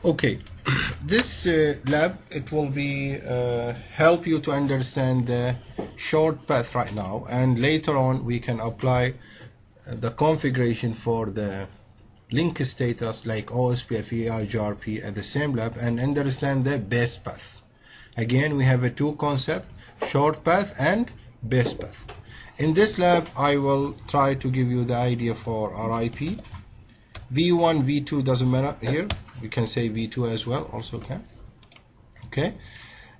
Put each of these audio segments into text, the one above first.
Okay, this lab, it will be help you to understand the short path right now, and later on we can apply the configuration for the link status like OSPF, EIGRP at the same lab and understand the base path. Again, we have a two concept, short path and base path. In this lab, I will try to give you the idea for RIP. V1, V2 doesn't matter here. We can say V2 as well, also can. Okay.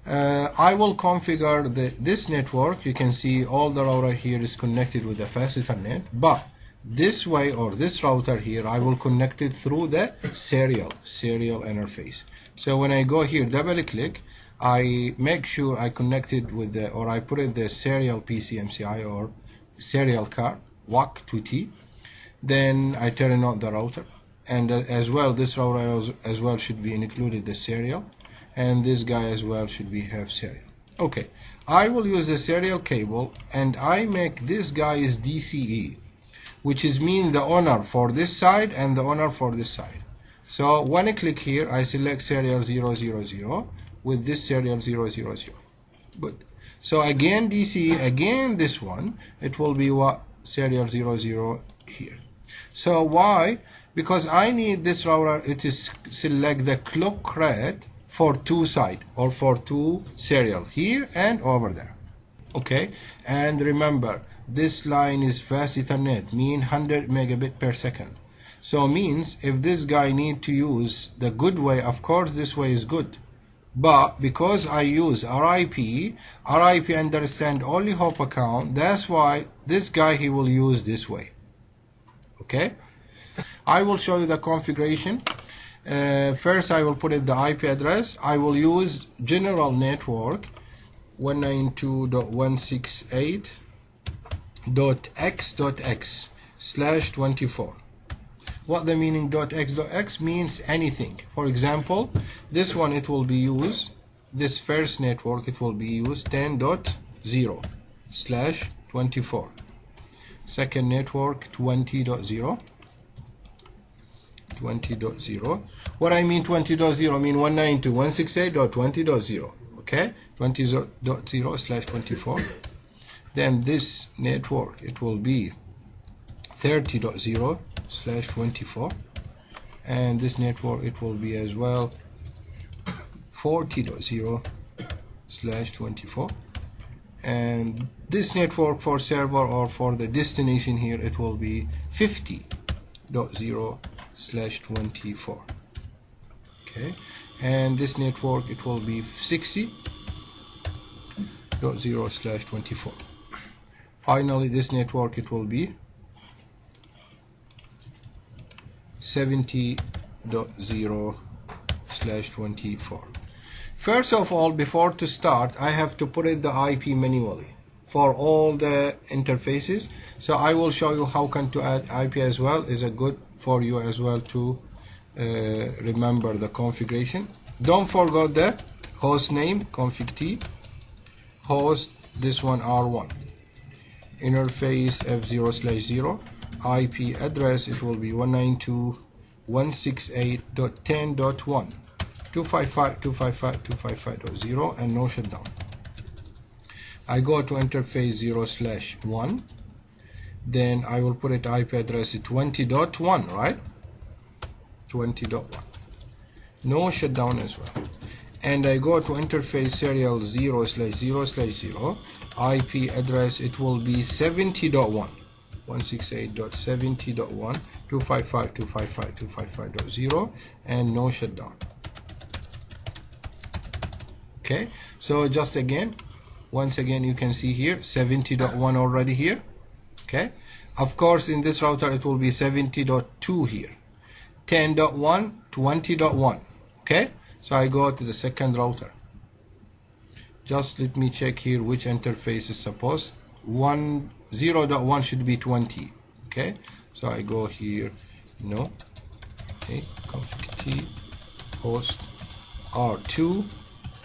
I will configure this network. You can see all the router here is connected with the fast Ethernet, but this way or this router here, I will connect it through the serial interface. So when I go here, double click, I make sure I connect it with the, or I put it the serial PCMCI or serial card, WAC2T. Then I turn on the router, and as well this router as well should be included the serial, and this guy as well should be have serial. Okay, I will use the serial cable, and I make this guy is DCE, which is mean the owner for this side and the owner for this side. So when I click here, I select serial 000 with this serial 000. Good. So again DCE, again this one, it will be what serial 00 here. So why? Because I need this router, it is select the clock rate for two side or for two serial here and over there. Okay, and remember this line is fast Ethernet, mean 100 megabit per second. So means if this guy need to use the good way, of course this way is good. But because I use RIP understand only hop account, that's why this guy he will use this way. Okay, I will show you the configuration. First I will put in the IP address. I will use general network 192.168.x.x/24. What the meaning .x.x means anything. For example, this one it will be used, this first network it will be used 10.0/24. Second network 20.0. 20.0. What I mean 20.0 I mean 192.168.20.0. Okay, 20.0/24. Then this network it will be 30.0/24, and this network it will be as well 40.0/24, and this network for server or for the destination here it will be 50.0/24. okay, and this network it will be 60.0/24. finally this network it will be 70.0/24. First of all, before to start, I have to put in the IP manually for all the interfaces. So I will show you how can to add IP as well. Is a good for you as well to remember the configuration. Don't forget the host name config t, host this one R1, interface F0/0, IP address it will be 192.168.10.1, 255.255.255.0, and no shutdown. I go to interface 0/1, then I will put it IP address 20.1, right? 20.1, no shutdown as well. And I go to interface serial 0/0/0, IP address it will be 70.1, 168.70.1, 255.255.255.0, and no shutdown. Okay, so just again, once again you can see here 70.1 already here. Okay, of course in this router it will be 70.2 here, 10.1, 20.1. okay, so I go to the second router. Just let me check here which interface is supposed. 0.1 should be 20. Okay, so I go here, no. Okay, config t, host R2,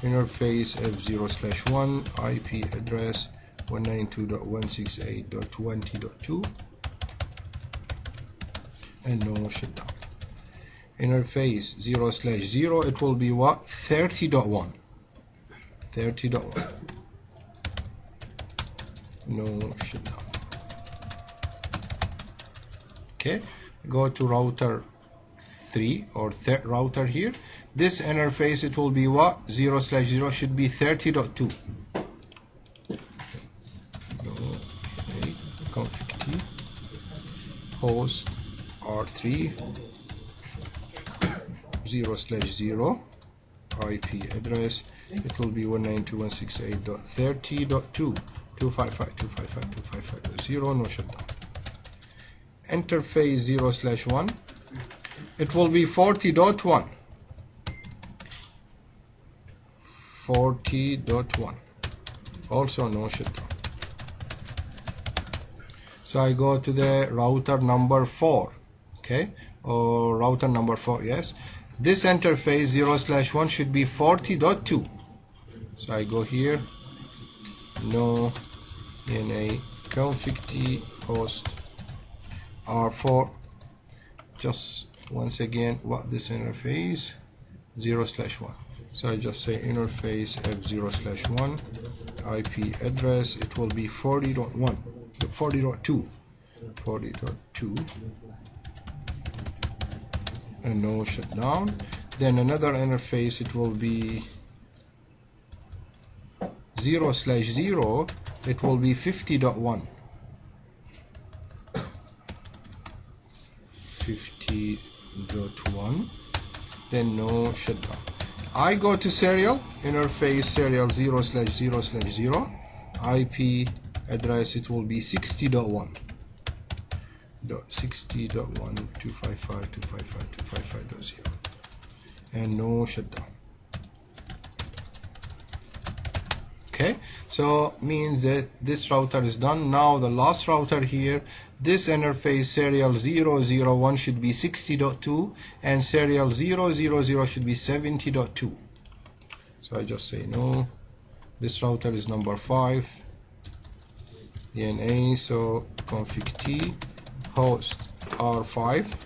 interface F0/1, IP address 192.168.20.2, and no shutdown. interface 0/0, it will be what? 30.1. 30.1. No shutdown. Okay, go to router 3 or router here. This interface, it will be what? 0/0 should be 30.2. Config T host R3 0/0 IP address, it will be 192.168.30.2 255.255.255.0. no shutdown. Interface 0/1, it will be 40.1. 40.1, also no shutdown. So I go to the router number 4, okay, or router number 4, yes. This interface 0/1 should be 40.2. So I go here, no NA config T host R4. Just once again, what this interface 0/1. So I just say interface F0/1 IP address, it will be 40.1. 40.2 and no shutdown. Then another interface, it will be 0/0, it will be 50.1. 50.1, then no shutdown. I go to serial, interface serial 0/0/0 IP address, it will be 60.1. 60.1.255.255.255.0 and no shutdown. Okay, so means that this router is done. Now the last router here, this interface serial 001 should be 60.2 and serial 000 should be 70.2. So I just say no. This router is number 5. DNA, so config T host R5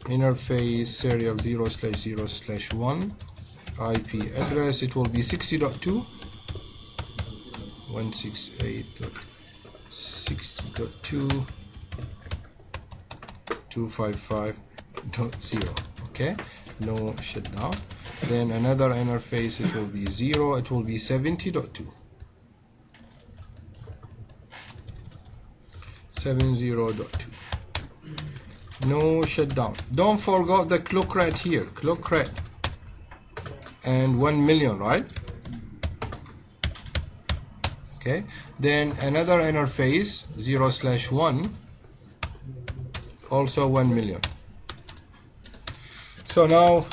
interface serial 0/0/1 IP address, it will be 60.2 168.60.2 255.0. okay, no shutdown. Then another interface, it will be 0, it will be 70.2 70.2. no shutdown. Don't forget the clock rate here, clock rate and 1 million, right? Okay, then another interface 0/1 also 1 million. So now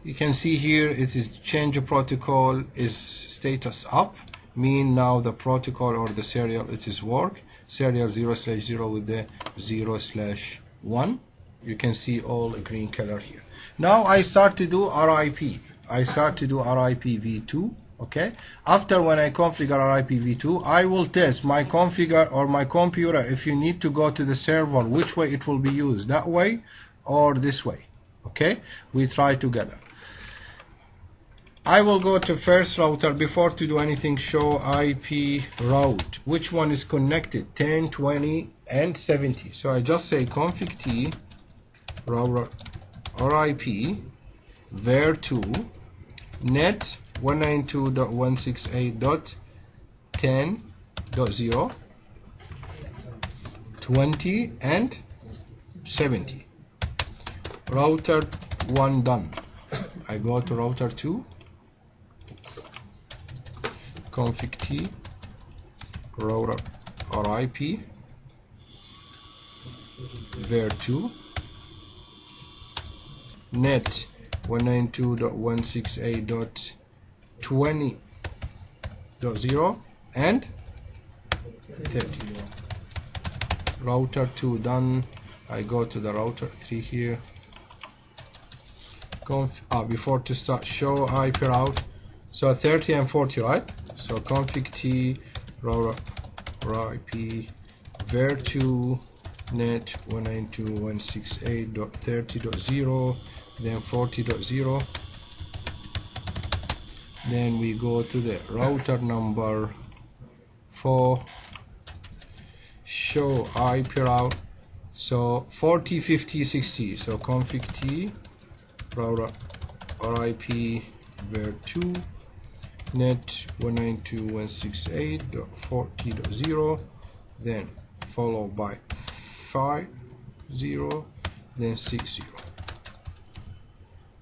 you can see here it is change protocol is status up, mean now the protocol or the serial it is work, serial 0/0 with the 0/1. you can see all green color here. Now I start to do RIP. I start to do RIPv2. Okay, after when I configure RIPv2, I will test my configure or my computer if you need to go to the server, which way it will be used, that way or this way. Okay, we try together. I will go to first router. Before to do anything, show IP route, which one is connected, 10, 20 and 70. So I just say config T router RIP var2 net 192.168.10.0 20 and 70. Router 1 done. I go to router 2, config T router RIP var2 net 192.168.20.0 and 30. Router 2 done. I go to the router 3 here. Before to start, show IP route. So 30 and 40, right? So config T router IP var2 net 192.168.30.0, then 40.0. Then we go to the router number 4, show IP route. So 40, 50, 60. So config T router RIPv2 net 192.168.40.0, then followed by 50, then 60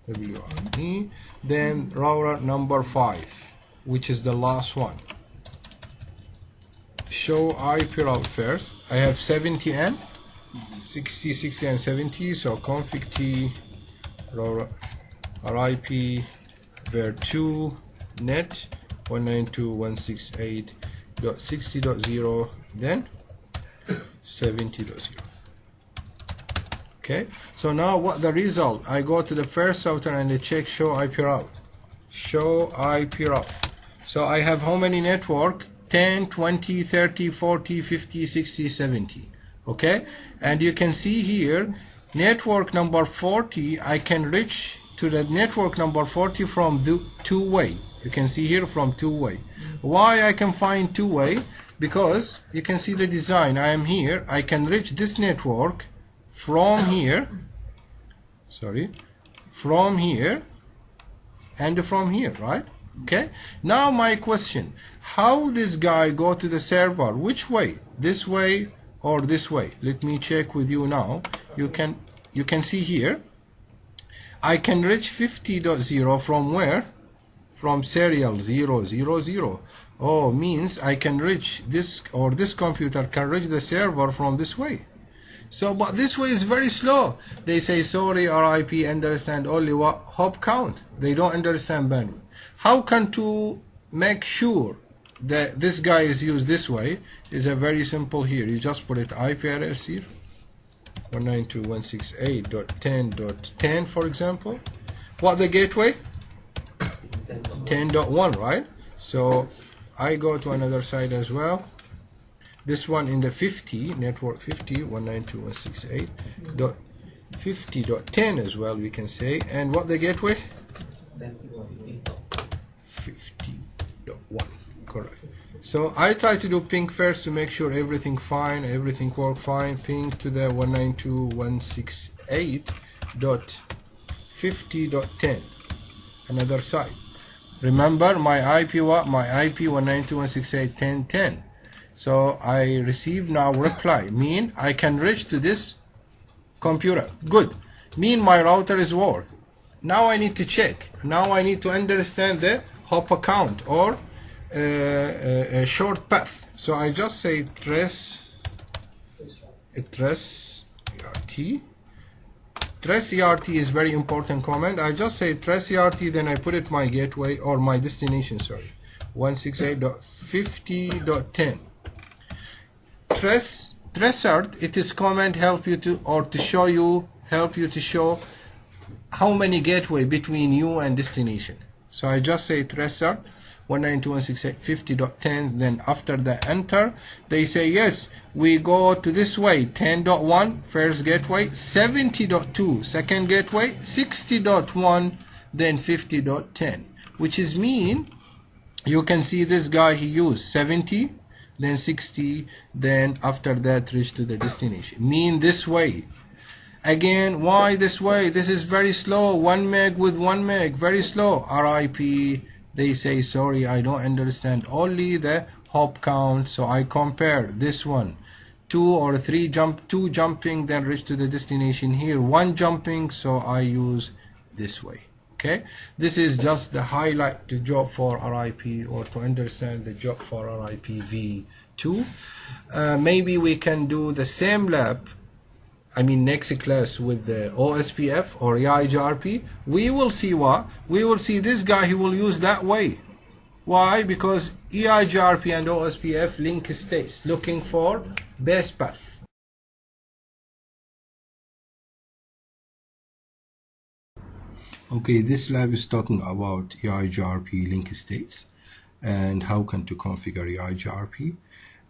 WRE, then router number 5, which is the last one. Show IP route first. I have 70N, 60, 60, and 70. So config T router RIPv2 net 192.168.60.0, then 70.0. Okay, so now what the result? I go to the first router and I check show IP route. Show IP route. So I have how many network? 10, 20, 30, 40, 50, 60, 70. Okay, and you can see here network number 40, I can reach to the network number 40 from the two-way. You can see here from two-way. Why I can find two-way? Because you can see the design. I am here. I can reach this network from here. Sorry, from here and from here, right? Okay. Now my question: how this guy go to the server? Which way? This way or this way? Let me check with you now. You can see here. I can reach 50.0 from where? From serial 000. Oh, means I can reach this, or this computer can reach the server from this way. So, but this way is very slow. They say, sorry, RIP understand only what hop count. They don't understand bandwidth. How can to make sure that this guy is used this way? Is a very simple here. You just put it IP address here. 192.168.10.10, for example. What the gateway? 10.1, right? So I go to another side as well. This one in the 50, network 50, 192.168.50.10 as well, we can say. And what the gateway? 50.1, correct. So I try to do ping first to make sure everything fine, everything work fine. Ping to the 192.168.50.10. Another side. Remember my IP what? My IP 192.168.10.10. So I receive now reply. Mean I can reach to this computer. Good. Mean my router is work. Now I need to check. Now I need to understand the hop account or a short path. So I just say trace ERT. Trace ERT is very important command. I just say trace ERT, then I put it my gateway or my destination, sorry, 168.50.10. Trace ERT, it is command help you to, or to show you, help you to show how many gateway between you and destination. So I just say trace ERT 192.168.50.10, then after the enter, they say yes, we go to this way, 10.1 first gateway, 70.2 second gateway, 60.1, then 50.10, which is mean you can see this guy, he used 70, then 60, then after that reach to the destination. Mean this way. Again, why this way? This is very slow. 1 meg with 1 meg, very slow. RIP. They say, sorry, I don't understand only the hop count. So I compare this one, 2 or 3 2 jumping, then reach to the destination. Here 1 jumping, so I use this way. Okay, this is just the highlight to job for RIP, or to understand the job for RIPv2. Maybe we can do the same lab, I mean next class, with the OSPF or EIGRP. We will see what? We will see this guy, he will use that way. Why? Because EIGRP and OSPF link states, looking for best path. Okay, this lab is talking about EIGRP link states and how can to configure EIGRP.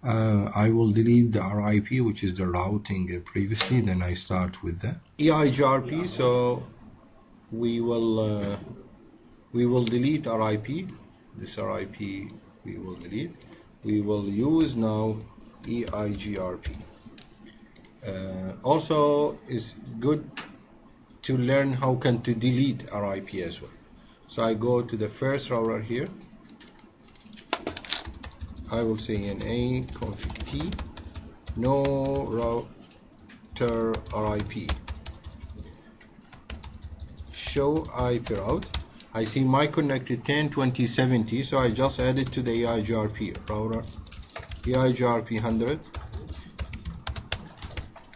I will delete the RIP, which is the routing previously, then I start with the EIGRP. So we will delete RIP. This RIP we will delete. We will use now EIGRP. Also, it's good to learn how can to delete RIP as well. So I go to the first router here. I will say NA config T no router RIP show IP route. I see my connected 10.20.70, so I just add it to the EIGRP router. EIGRP 100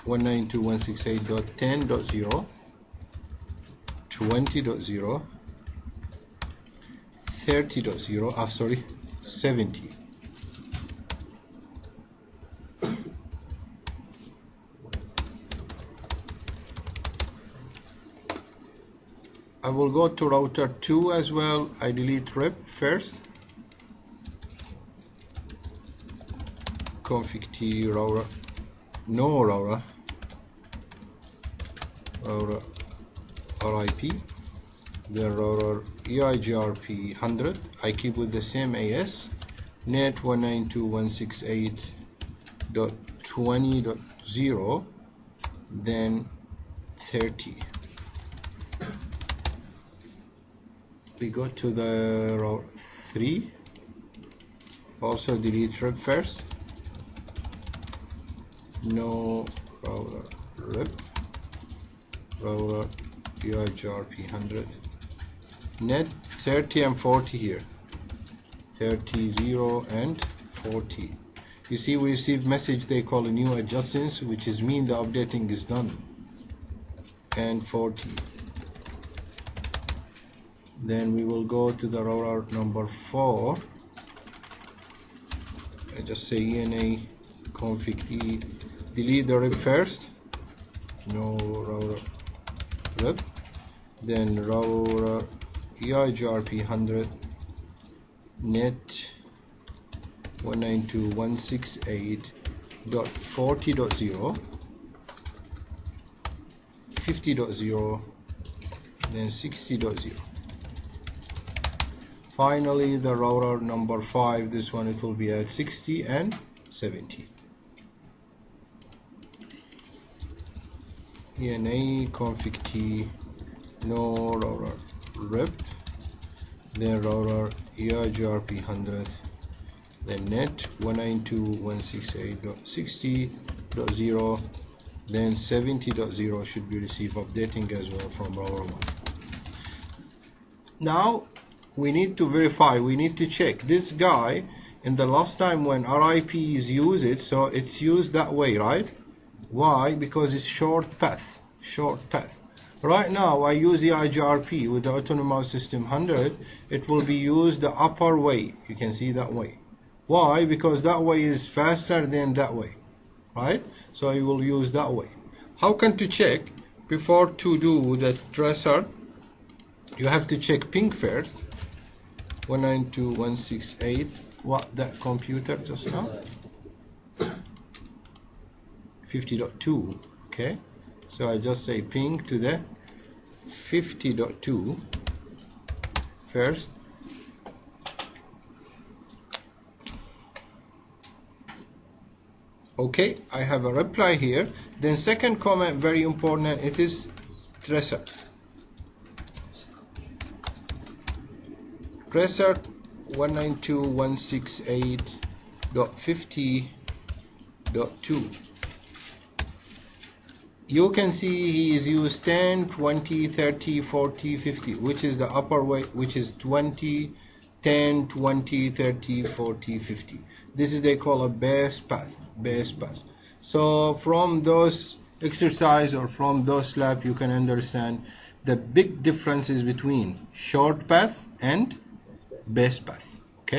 192.168.10.0 20.0 30.0 70. I will go to router 2 as well. I delete RIP first. Config T router no router RIP. Then router EIGRP 100. I keep with the same AS. Net 192.168.20.0. Then 30. We go to the router 3. Also delete RIP first. No router RIP. Router EIGRP 100. Net 30 and 40 here. 30, 0 and 40. You see we received message they call a new adjustance, which is mean the updating is done. And 40. Then we will go to the router number 4. I just say ENA config T delete the RIP first. No router RIP. Then router EIGRP 100 net 192.168.40.0 50.0 then 60.0. Finally the router number 5, this one it will be at 60 and 70. ENA config T no router RIP. Then router EIGRP 100. Then net 192.168.60.0. Then 70.0 should be received updating as well from router 1. Now we need to verify, we need to check this guy in the last time when RIP is used, so it's used that way, right? Why? Because it's short path. Right now I use the EIGRP with the autonomous system 100. It will be used the upper way. You can see that way. Why? Because that way is faster than that way, right? So I will use that way. How can to check? Before to do the tracer, you have to check ping first. 192.168. What that computer just now? 50.2. Okay. So I just say ping to the 50.2 first. Okay, I have a reply here. Then second comment, very important, it is tracer. Tracer 192.168.50.2. You can see he is used 10, 20, 30, 40, 50, which is the upper way, which is 20, 10, 20, 30, 40, 50. This is they call a base path. So from those exercise or from those lab, you can understand the big differences between short path and base path.